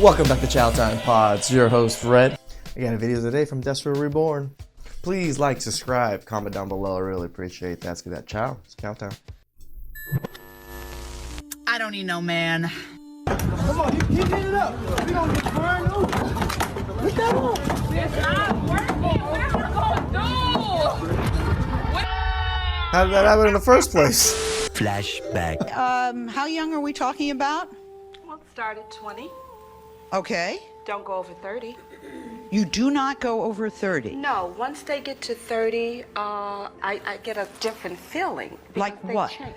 Welcome back to TheChowTimePod. It's your host, Red. I got a video today from Desperate Reborn. Please like, subscribe, comment down below. I really appreciate that. Let's get that chow. It's chow time. I don't need no man. Come on, you hit it up. We don't get burned over. Put that on. It's not working. Where we're going? No. How did that happen in the first place? Flashback. How young are we talking about? Well, start at 20. Okay. Don't go over 30. You do not go over 30. No, once they get to 30, I get a different feeling. Like They what? change.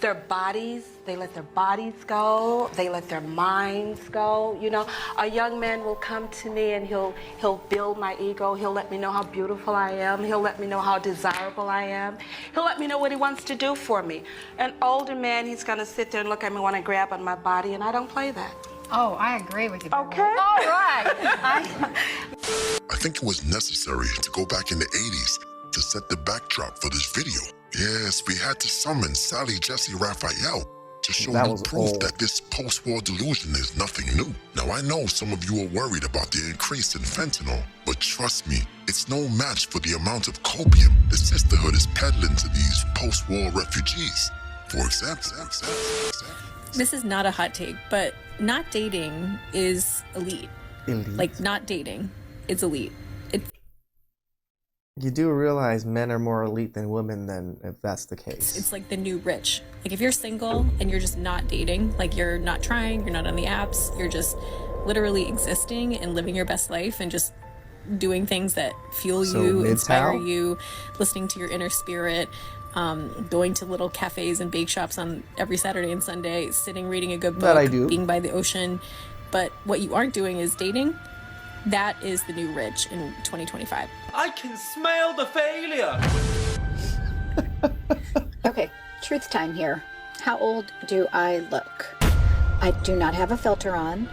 Their bodies, they let their bodies go. They let their minds go. You know, a young man will come to me and he'll build my ego. He'll let me know how beautiful I am. He'll let me know how desirable I am. He'll let me know what he wants to do for me. An older man, he's gonna sit there and look at me, want to grab on my body, and I don't play that. Oh, I agree with you. Okay. All right. I think it was necessary to go back in the 80s to set the backdrop for this video. Yes, we had to summon Sally Jesse Raphael to show That you was proof old. that this post-war delusion is nothing new. Now, I know some of you are worried about the increase in fentanyl, but trust me, it's no match for the amount of copium the sisterhood is peddling to these post-war refugees. For example, This is not a hot take, but not dating is elite. Elite. Like, not dating is elite. You do realize men are more elite than women, then, if that's the case. It's like the new rich. Like, if you're single and you're just not dating, like you're not trying, you're not on the apps, you're just literally existing and living your best life and just doing things that fuel So you, Midtown? inspire you, listening to your inner spirit, going to little cafes and bake shops on every Saturday and Sunday, sitting reading a good book, That I do. being by the ocean. But what you aren't doing is dating. That is the new rich in 2025. I can smell the failure. Okay, truth time here. How old do I look? I do not have a filter on.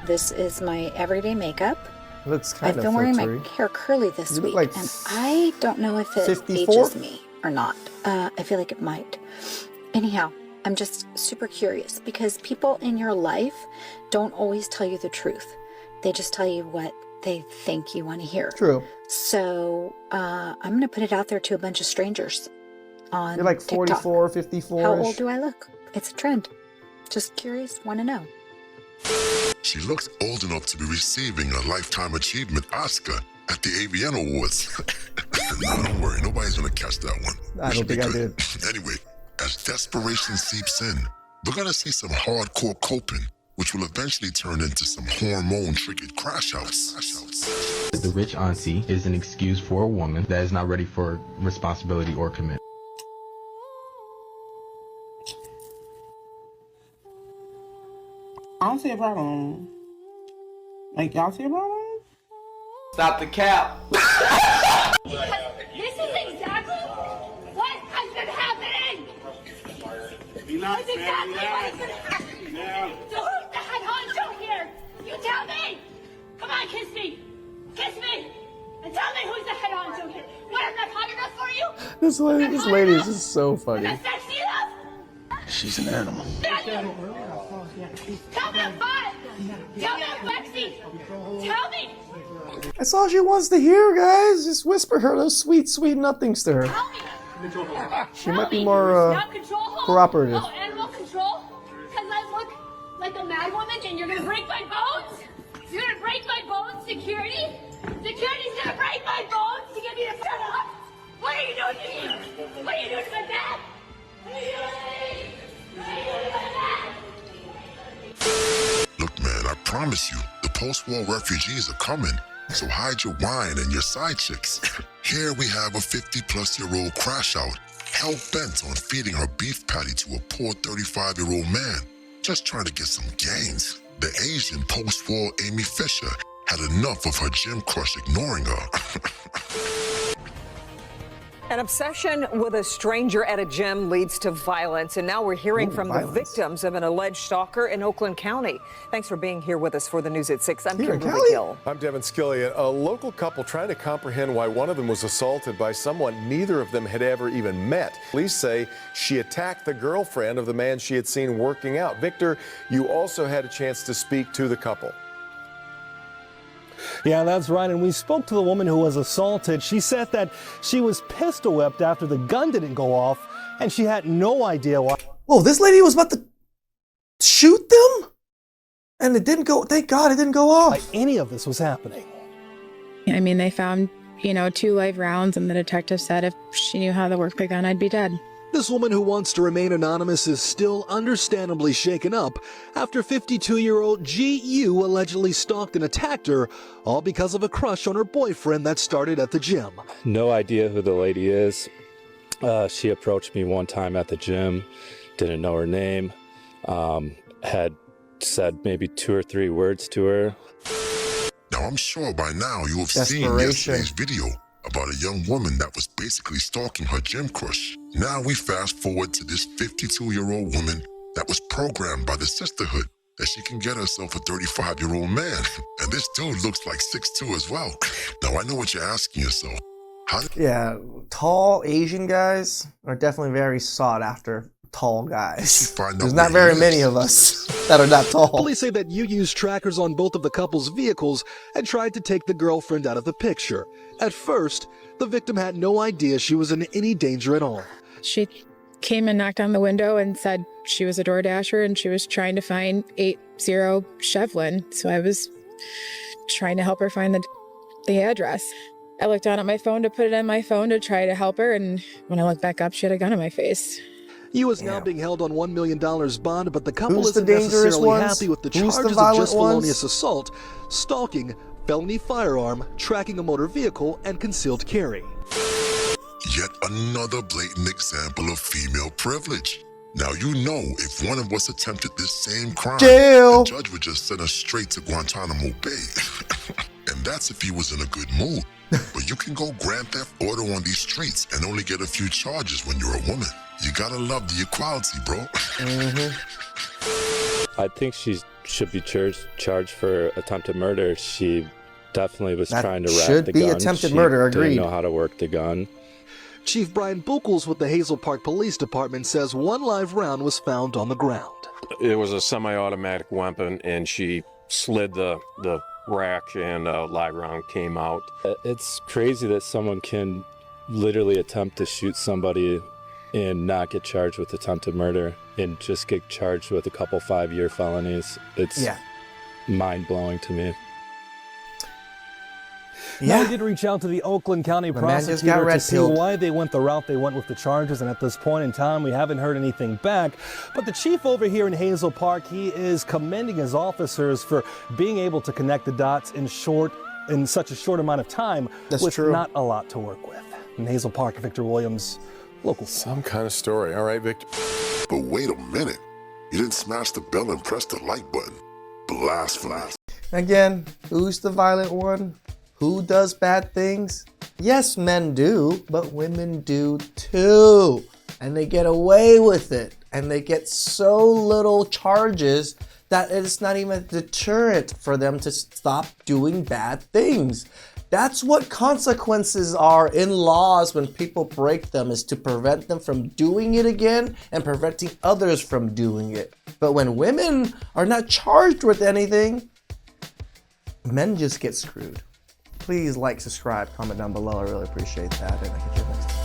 This is my everyday makeup. Looks kind I've of been wearing filtery. my hair curly this You look week, like and I don't know if it 54? ages me or not. I feel like it might. Anyhow, I'm just super curious because people in your life don't always tell you the truth. They just tell you what they think you want to hear. True. So I'm going to put it out there to a bunch of strangers on You're like TikTok. 44, 54-ish. How old do I look? It's a trend. Just curious, want to know. she looks old enough to be receiving a Lifetime Achievement Oscar at the AVN Awards. No, don't worry, nobody's gonna catch that one. I We don't should be think I good. did. Anyway, as desperation seeps in, we're gonna see some hardcore coping, which will eventually turn into some hormone-triggered crash outs. The rich auntie is an excuse for a woman that is not ready for responsibility or commitment. I don't see a problem. Like, y'all see a problem? Stop the cap. This is exactly what has been happening. Relax, That's exactly what has been happening. So who's the head honcho here? You tell me. Come on, kiss me. Kiss me. And tell me who's the head honcho here. What, I'm not hot enough for you? This lady is just so I'm funny. not sexy enough? She's an animal. Tell me I'm hot. Tell me I'm sexy. Tell me. That's all she wants to hear, guys. Just whisper her those sweet, sweet nothings to her. Tell me. She might be more Snap control hold? cooperative. Oh, animal control? Because I look like a mad woman and you're going to break my bones? You're going to break my bones, security? Security's going to break my bones to get me to shut up? What are you doing to me? What are you doing to my back? What are you doing to me? What are you doing to my back? Look, man, I promise you, the post-war refugees are coming. So hide your wine and your side chicks. Here we have a 50-plus-year-old crash out, hell-bent on feeding her beef patty to a poor 35-year-old man, just trying to get some gains. The Asian post-war Amy Fisher had enough of her gym crush ignoring her. An obsession with a stranger at a gym leads to violence, and now we're hearing from the victims of an alleged stalker in Oakland County. Thanks for being here with us for the News at 6. I'm Kimberly Gill. I'm Devin Skillian. A local couple trying to comprehend why one of them was assaulted by someone neither of them had ever even met. Police say she attacked the girlfriend of the man she had seen working out. Victor, you also had a chance to speak to the couple. Yeah, that's right. And we spoke to the woman who was assaulted. She said that she was pistol whipped after the gun didn't go off, and she had no idea why. Whoa, this lady was about to shoot them? And it didn't go, thank God it didn't go off. Any of this was happening. I mean, they found, 2 live rounds, and the detective said if she knew how to work the gun, I'd be dead. This woman who wants to remain anonymous is still understandably shaken up after 52-year-old G.U. allegedly stalked and attacked her, all because of a crush on her boyfriend that started at the gym. No idea who the lady is. She approached me one time at the gym, didn't know her name, had said maybe 2 or 3 words to her. Now, I'm sure by now you have seen yesterday's video about a young woman that was basically stalking her gym crush. Now we fast forward to this 52-year-old woman that was programmed by the sisterhood that she can get herself a 35-year-old man. And this dude looks like 6'2" as well. Now, I know what you're asking yourself. Yeah, tall Asian guys are definitely very sought after. Tall guys. There's not very many of us that are not tall. Police say that you used trackers on both of the couple's vehicles and tried to take the girlfriend out of the picture. At first, the victim had no idea she was in any danger at all. She came and knocked on the window and said she was a DoorDasher and she was trying to find 80 Shevlin. So I was trying to help her find the address. I looked down at my phone to put it in my phone to try to help her, and when I looked back up, she had a gun in my face. You is now being held on $1 million bond, but the couple Who's isn't the dangerous necessarily ones? happy with the Who's charges the of just violent felonious ones? assault, stalking, felony firearm, tracking a motor vehicle, and concealed carry. Yet another blatant example of female privilege. Now, you know, if one of us attempted this same crime, Jail. the judge would just send us straight to Guantanamo Bay. And that's if he was in a good mood. But you can go grand theft auto on these streets and only get a few charges when you're a woman. You gotta love the equality, bro. I think she should be charged for attempted murder. She definitely was trying to wrap should the be gun. attempted She murder, agreed. didn't know how to work the gun. Chief Brian Buchholz with the Hazel Park Police Department says 1 live round was found on the ground. It was a semi-automatic weapon, and she slid the rack, and a live round came out. It's crazy that someone can literally attempt to shoot somebody and not get charged with attempted murder and just get charged with a couple 5-year felonies. It's mind-blowing to me. Now, I did reach out to the Oakland County prosecutor to see why they went the route they went with the charges, and at this point in time, we haven't heard anything back. But the chief over here in Hazel Park, he is commending his officers for being able to connect the dots in such a short amount of time with not a lot to work with. In Hazel Park, Victor Williams, local. Some kind of story. All right, Victor. But wait a minute. You didn't smash the bell and press the like button. Blasphemy. Again, who's the violent one? Who does bad things? Yes, men do, but women do too. And they get away with it. And they get so little charges that it's not even a deterrent for them to stop doing bad things. That's what consequences are in laws when people break them, is to prevent them from doing it again and preventing others from doing it. But when women are not charged with anything, men just get screwed. Please like, subscribe, comment down below. I really appreciate that. And I'll catch you next time.